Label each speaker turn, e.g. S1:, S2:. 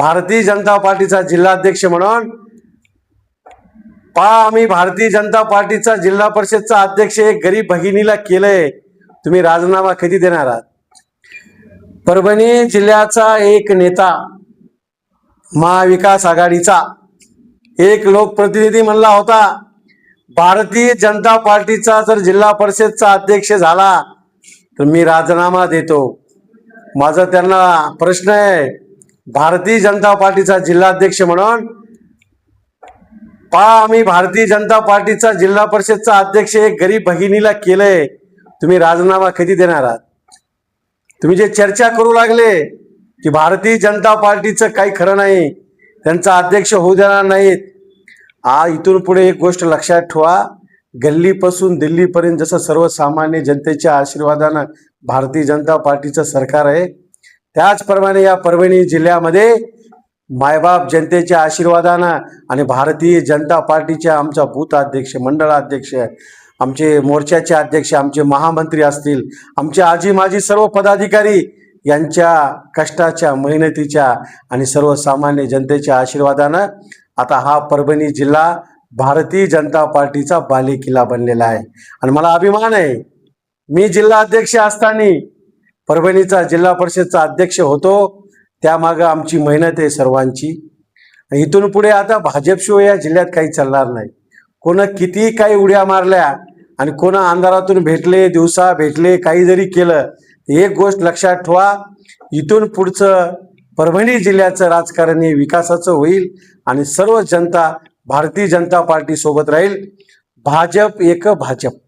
S1: भारतीय जनता पार्टीचा जिल्हाध्यक्ष म्हणून आम्ही भारतीय जनता पार्टीचा जिल्हा परिषदचा अध्यक्ष एक गरीब भगिनीला केलंय, तुम्ही राजीनामा कधी देणार आहात? परभणी जिल्ह्याचा एक नेता, महाविकास आघाडीचा एक लोकप्रतिनिधी म्हणला होता, भारतीय जनता पार्टीचा जर जिल्हा परिषदचा अध्यक्ष झाला तर मी राजीनामा देतो. माझा त्यांना प्रश्न आहे, भारतीय जनता पार्टीचा जिल्हाध्यक्ष म्हणून आम्ही भारतीय जनता पार्टीचा जिल्हा परिषदचा अध्यक्ष एक गरीब भगिनीला केलंय, तुम्ही राजीनामा कधी देणार आहात? तुम्ही जे चर्चा करू लागले की भारतीय जनता पार्टीचं काही खरं नाही, त्यांचा अध्यक्ष होऊ देणार नाहीत, इथून पुढे एक गोष्ट लक्षात ठेवा, गल्लीपासून दिल्लीपर्यंत जसं सर्वसामान्य जनतेच्या आशीर्वादानं भारतीय जनता पार्टीचं सरकार आहे, त्याचप्रमाणे या परभणी जिल्ह्यामध्ये मायबाप जनतेच्या आशीर्वादानं आणि भारतीय जनता पार्टीच्या आमचा बूथ अध्यक्ष, मंडळाध्यक्ष, आमचे मोर्चाचे अध्यक्ष, आमचे महामंत्री असतील, आमचे आजी माजी सर्व पदाधिकारी यांच्या कष्टाच्या, मेहनतीच्या आणि सर्वसामान्य जनतेच्या आशीर्वादानं आता हा परभणी जिल्हा भारतीय जनता पार्टीचा बालेकिल्ला बनलेला आहे. आणि मला अभिमान आहे, मी जिल्हा अध्यक्ष असताना परभणीचा जिल्हा परिषदचा अध्यक्ष होतो, त्यामागं आमची मेहनत आहे सर्वांची. इथून पुढे आता भाजपशिवाय या जिल्ह्यात काही चालणार नाही. कोण किती काही उड्या मारल्या आणि कोण अंधारातून भेटले, दिवसा भेटले, काही जरी केलं, एक गोष्ट लक्षात ठेवा, इथून पुढचं परभणी जिल्ह्याचं राजकारण हे विकासाचं होईल आणि सर्व जनता भारतीय जनता पार्टी सोबत राहील. भाजप एक भाजप.